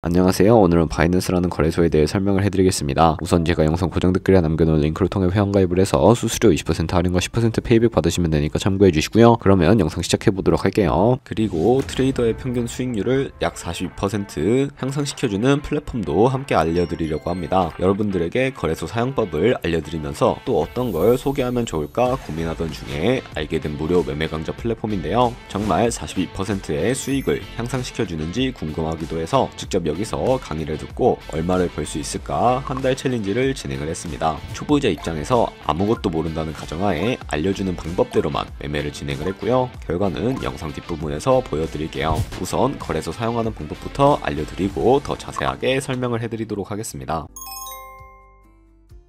안녕하세요. 오늘은 바이낸스라는 거래소에 대해 설명을 해드리겠습니다. 우선 제가 영상 고정 댓글에 남겨놓은 링크를 통해 회원가입을 해서 수수료 20% 할인과 10% 페이백 받으시면 되니까 참고해 주시고요. 그러면 영상 시작해 보도록 할게요. 그리고 트레이더의 평균 수익률을 약 42% 향상시켜주는 플랫폼도 함께 알려드리려고 합니다. 여러분들에게 거래소 사용법을 알려드리면서 또 어떤 걸 소개하면 좋을까 고민하던 중에 알게 된 무료 매매 강좌 플랫폼인데요. 정말 42%의 수익을 향상시켜주는지 궁금하기도 해서 직접 여기서 강의를 듣고 얼마를 벌 수 있을까 한 달 챌린지를 진행을 했습니다. 초보자 입장에서 아무것도 모른다는 가정하에 알려주는 방법대로만 매매를 진행을 했고요. 결과는 영상 뒷부분에서 보여드릴게요. 우선 거래소 사용하는 방법부터 알려드리고 더 자세하게 설명을 해드리도록 하겠습니다.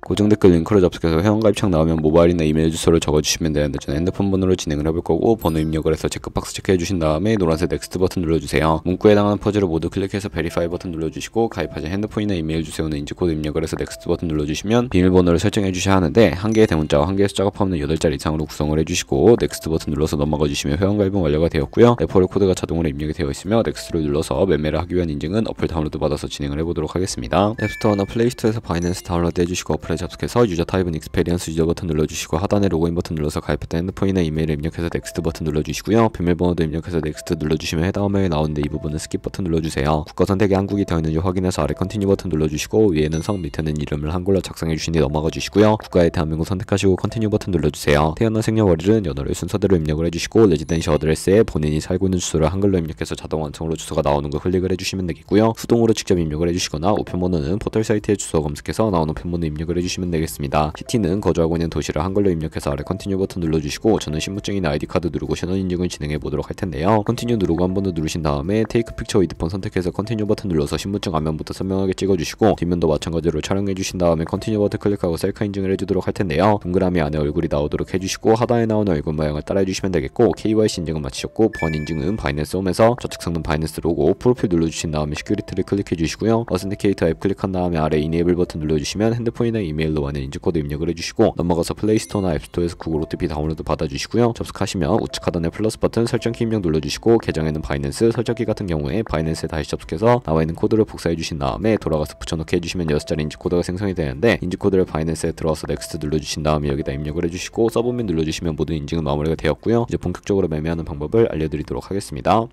고정 댓글 링크로 접속해서 회원가입창 나오면 모바일이나 이메일 주소를 적어주시면 되는데 저는 핸드폰 번호로 진행을 해볼 거고 번호 입력을 해서 체크박스 체크해주신 다음에 노란색 넥스트 버튼 눌러주세요. 문구에 해당하는 퍼즐을 모두 클릭해서 베리파이 버튼 눌러주시고 가입하신 핸드폰이나 이메일 주소는 인증코드 입력을 해서 넥스트 버튼 눌러주시면 비밀번호를 설정해 주셔야 하는데 한 개의 대문자와 한 개의 숫자가 포함된 8자리 이상으로 구성을 해주시고 넥스트 버튼 눌러서 넘어가 주시면 회원가입은 완료가 되었고요. 레퍼럴 코드가 자동으로 입력이 되어 있으며 넥스트를 눌러서 매매를 하기 위한 인증은 어플 다운로드 받아서 진행을 해보도록 하겠습니다. 앱스토어나 플레이스토어에서 바이낸스 다운로드 해주시고 어플에 접속해서 유저 타입은 익스페리언스 유저 버튼 눌러주시고 하단에 로그인 버튼 눌러서 가입했던 핸드폰이나 이메일을 입력해서 넥스트 버튼 눌러주시고요. 비밀번호도 입력해서 넥스트 눌러주시면 해당 화면에 나오는데 이 부분은 스킵 버튼 눌러주세요. 국가 선택에 한국이 되어 있는지 확인해서 아래 컨티뉴 버튼 눌러주시고 위에는 성 밑에는 이름을 한글로 작성해 주신 뒤 넘어가 주시고요. 국가에 대한민국 선택하시고 컨티뉴 버튼 눌러주세요. 태어난 생년월일은 연월일 순서대로 입력을 해주시고 레지던시 어드레스에 본인이 살고 있는 주소를 한글로 입력해서 자동 완성으로 주소가 나오는 걸 클릭을 해주시면 되겠고요. 수동으로 직접 입력을 해주시거나 우편번호는 포털 사이트의 주소 검색해서 나오는 우편번호 입력을 해주시면 되겠습니다. PT는 거주하고 있는 도시를 한글로 입력해서 아래 컨티뉴 버튼 눌러주시고 저는 신분증이나 아이디카드 누르고 신원 인증을 진행해 보도록 할 텐데요. 컨티뉴 누르고 한 번 더 누르신 다음에 테이크 픽처 위드 폰 선택해서 컨티뉴 버튼 눌러서 신분증 앞면부터 선명하게 찍어주시고 뒷면도 마찬가지로 촬영해 주신 다음에 컨티뉴 버튼 클릭하고 셀카 인증을 해주도록 할 텐데요. 동그라미 안에 얼굴이 나오도록 해주시고 하단에 나오는 얼굴 모양을 따라해 주시면 되겠고 KYC 인증은 마치셨고 보안 인증은 바이낸스 홈에서 좌측 상단 바이낸스 로고 프로필 눌러주신 다음에 시큐리티를 클릭해 주시고요. 어센티케이터 앱 클릭한 다음에 아래 이네이블 버튼 눌러주시면 핸드폰이나 이메일로 와는 인증코드 입력을 해주시고 넘어가서 플레이스토어나 앱스토어에서 구글 OTP 다운로드 받아주시고요. 접속하시면 우측 하단에 플러스 버튼 설정키 입력 눌러주시고 계정에는 바이낸스, 설정키 같은 경우에 바이낸스에 다시 접속해서 나와 있는 코드를 복사해 주신 다음에 돌아가서 붙여넣기 해주시면 6자리 인증코드가 생성이 되는데 인증코드를 바이낸스에 들어와서 넥스트 눌러주신 다음에 여기다 입력을 해주시고 서브밋 눌러주시면 모든 인증은 마무리가 되었고요. 이제 본격적으로 매매하는 방법을 알려드리도록 하겠습니다.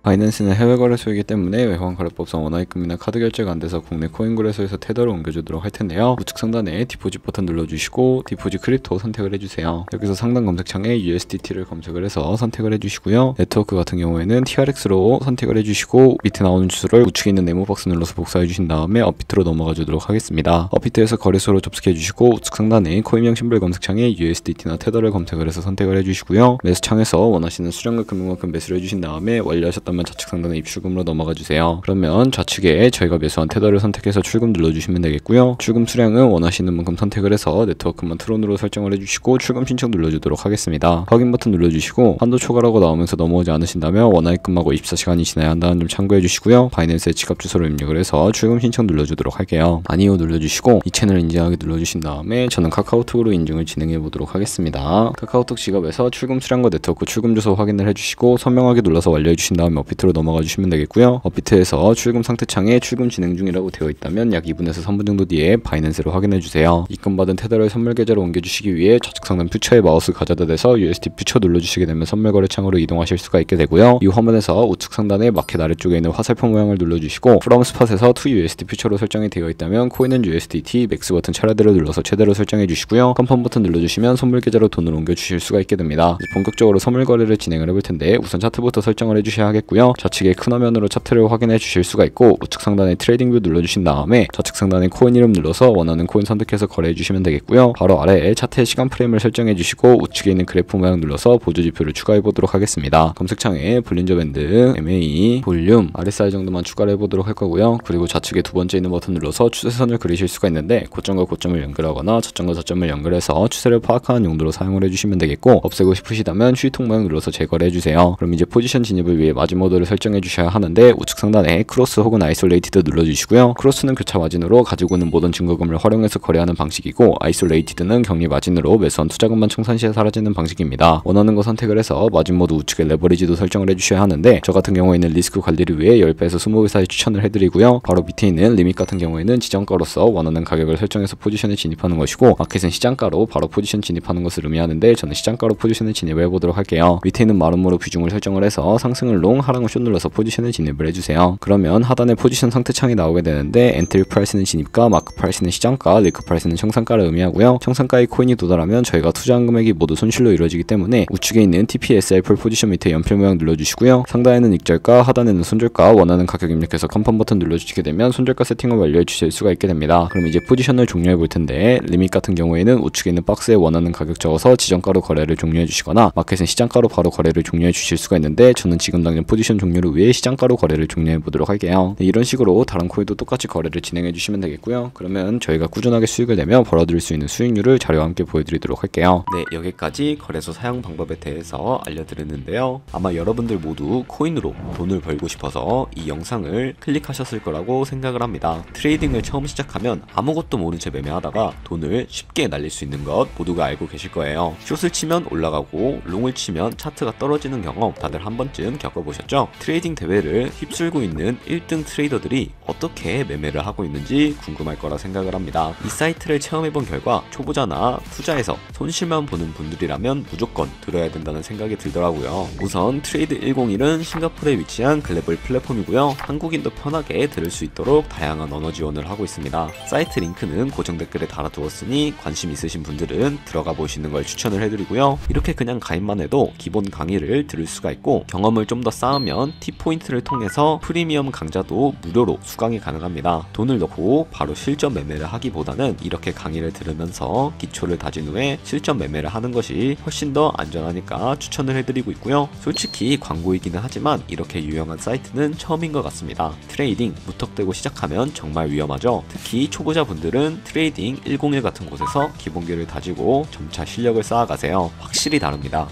바이낸스는 해외 거래소이기 때문에 외환 거래법상 원화입금이나 카드 결제가 안 돼서 국내 코인 거래소에서 테더를 옮겨주도록 할 텐데요. 우측 상단에 디포짓 버튼 눌러주시고 디포짓 크립토 선택을 해주세요. 여기서 상단 검색창에 USDT를 검색을 해서 선택을 해주시고요. 네트워크 같은 경우에는 TRX로 선택을 해주시고 밑에 나오는 주소를 우측에 있는 네모 박스 눌러서 복사해 주신 다음에 업비트로 넘어가 주도록 하겠습니다. 업비트에서 거래소로 접속해 주시고 우측 상단에 코인명 심볼 검색창에 USDT나 테더를 검색을 해서 선택을 해주시고요. 매수창에서 원하시는 수량과 금액만큼 매수를 해주신 다음에 완료하셨다면 좌측 상단에 입출금으로 넘어가 주세요. 그러면 좌측에 저희가 매수한 테더를 선택해서 출금 눌러주시면 되겠고요. 출금 수량은 원하시는 만큼 선택을 해서 네트워크만 트론으로 설정을 해주시고 출금 신청 눌러주도록 하겠습니다. 확인 버튼 눌러주시고 한도 초과라고 나오면서 넘어오지 않으신다면 원화입금하고 24시간이 지나야 한다는 점 참고해 주시고요. 바이낸스의 지갑 주소를 입력을 해서 출금 신청 눌러주도록 할게요. 아니요 눌러주시고 이 채널 인증하기 눌러주신 다음에 저는 카카오톡으로 인증을 진행해 보도록 하겠습니다. 카카오톡 지갑에서 출금 수량과 네트워크 출금 주소 확인을 해주시고 선명하게 눌러서 완료해 주신 다음에 업비트로 넘어가 주시면 되겠고요. 업비트에서 출금 상태 창에 출금 진행 중이라고 되어 있다면 약 2분에서 3분 정도 뒤에 바이낸스로 확인해 주세요. 입금받은 테더를 선물 계좌로 옮겨주시기 위해 좌측 상단 퓨처에 마우스 가져다 대서 USD 퓨처 눌러주시게 되면 선물 거래 창으로 이동하실 수가 있게 되고요. 이 화면에서 우측 상단에 마켓 아래쪽에 있는 화살표 모양을 눌러주시고 from 스팟에서 to USD 퓨처로 설정이 되어 있다면 코인은 USDT 맥스 버튼 차례대로 눌러서 최대로 설정해 주시고요. 컨펌 버튼 눌러주시면 선물 계좌로 돈을 옮겨 주실 수가 있게 됩니다. 본격적으로 선물 거래를 진행을 해볼 텐데 우선 차트부터 설정을 해주셔야 하겠고요. 좌측에 큰 화면으로 차트를 확인해 주실 수가 있고 우측 상단에 트레이딩 뷰 눌러주신 다음에 좌측 상단에 코인 이름 눌러서 원하는 코인 선택해서 거래해 주시면 되겠고요. 바로 아래에 차트의 시간 프레임을 설정해 주시고 우측에 있는 그래프 모양 눌러서 보조지표를 추가해 보도록 하겠습니다. 검색창에 볼린저 밴드, MA, 볼륨, RSI 정도만 추가를 해보도록 할 거고요. 그리고 좌측에 두 번째 있는 버튼 눌러서 추세선을 그리실 수가 있는데 고점과 고점을 연결하거나 저점과 저점을 연결해서 추세를 파악하는 용도로 사용을 해주시면 되겠고 없애고 싶으시다면 휴지통 모양 눌러서 제거를 해주세요. 그럼 이제 포지션 진입을 위해 마지막 모드를 설정해 주셔야 하는데 우측 상단에 크로스 혹은 아이솔레이티드 눌러주시고요. 크로스는 교차 마진으로 가지고 있는 모든 증거금을 활용해서 거래하는 방식이고, 아이솔레이티드는 격리 마진으로 매수한 투자금만 청산 시에 사라지는 방식입니다. 원하는 거 선택을 해서 마진 모드 우측에 레버리지도 설정을 해주셔야 하는데, 저 같은 경우에는 리스크 관리를 위해 10배에서 20배 사이 추천을 해드리고요. 바로 밑에 있는 리밋 같은 경우에는 지정가로서 원하는 가격을 설정해서 포지션에 진입하는 것이고, 마켓은 시장가로 바로 포지션 진입하는 것을 의미하는데 저는 시장가로 포지션에 진입을 해보도록 할게요. 밑에 있는 마름모로 비중을 설정을 해서 상승을 롱, 하락을 숏 눌러서 포지션에 진입을 해주세요. 그러면 하단에 포지션 상태창이 나오게 되는데, 엔트리 프라이스는 진입가, 마크 프라이스는 시장가, 리크 프라이스는 청산가를 의미하고요. 청산가의 코인이 도달하면 저희가 투자한 금액이 모두 손실로 이루어지기 때문에 우측에 있는 TPSI 풀 포지션 밑에 연필 모양 눌러주시고요. 상단에는 익절가, 하단에는 손절가, 원하는 가격 입력해서 컨펌 버튼 눌러주시게 되면 손절가 세팅을 완료해 주실 수가 있게 됩니다. 그럼 이제 포지션을 종료해 볼 텐데, 리밋 같은 경우에는 우측에 있는 박스에 원하는 가격 적어서 지정가로 거래를 종료해 주시거나, 마켓은 시장가로 바로 거래를 종료해 주실 수가 있는데, 저는 지금 당장 포지션 종료를 위해 시장가로 거래를 종료해 보도록 할게요. 네, 이런 식으로 다른 코인도 똑같이 거래를 진행해 주시면 되겠고요. 그러면 저희가 꾸준하게 수익을 내며 벌어들일 수 있는 수익률을 자료와 함께 보여드리도록 할게요. 네, 여기까지 거래소 사용 방법에 대해서 알려드렸는데요. 아마 여러분들 모두 코인으로 돈을 벌고 싶어서 이 영상을 클릭하셨을 거라고 생각을 합니다. 트레이딩을 처음 시작하면 아무것도 모른 채 매매하다가 돈을 쉽게 날릴 수 있는 것 모두가 알고 계실 거예요. 숏을 치면 올라가고 롱을 치면 차트가 떨어지는 경험 다들 한 번쯤 겪어보셨죠? 트레이딩 대회를 휩쓸고 있는 1등 트레이더들이 어떻게 매매를 하고 있는지 궁금할 거라 생각을 합니다. 이 사이트를 체험해본 결과 초보자나 투자해서 손실만 보는 분들이라면 무조건 들어야 된다는 생각이 들더라고요. 우선 트레이드 101은 싱가포르에 위치한 글로벌 플랫폼이고요. 한국인도 편하게 들을 수 있도록 다양한 언어 지원을 하고 있습니다. 사이트 링크는 고정 댓글에 달아두었으니 관심 있으신 분들은 들어가 보시는 걸 추천을 해드리고요. 이렇게 그냥 가입만 해도 기본 강의를 들을 수가 있고, 경험을 좀 더 쌓으면 T포인트를 통해서 프리미엄 강좌도 무료로 수강이 가능합니다. 돈을 넣고 바로 실전 매매를 하기보다는 이렇게 강의를 들으면서 기초를 다진 후에 실전 매매를 하는 것이 훨씬 더 안전하니까 추천을 해드리고 있고요. 솔직히 광고이기는 하지만 이렇게 유용한 사이트는 처음인 것 같습니다. 트레이딩 무턱대고 시작하면 정말 위험하죠. 특히 초보자분들은 트레이딩 101 같은 곳에서 기본기를 다지고 점차 실력을 쌓아가세요. 확실히 다릅니다.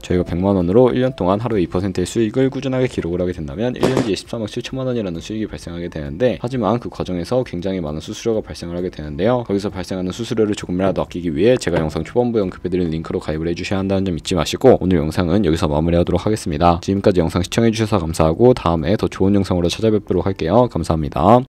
저희가 100만원으로 1년 동안 하루에 2%의 수익을 꾸준하게 기록을 하게 된다면 1년 뒤에 13억 7천만원이라는 수익이 발생하게 되는데, 하지만 그 과정에서 굉장히 많은 수수료가 발생을 하게 되는데요. 거기서 발생하는 수수료를 조금이라도 아끼기 위해 제가 영상 초반부에 언급해드린 링크로 가입을 해주셔야 한다는 점 잊지 마시고, 오늘 영상은 여기서 마무리하도록 하겠습니다. 지금까지 영상 시청해주셔서 감사하고 다음에 더 좋은 영상으로 찾아뵙도록 할게요. 감사합니다.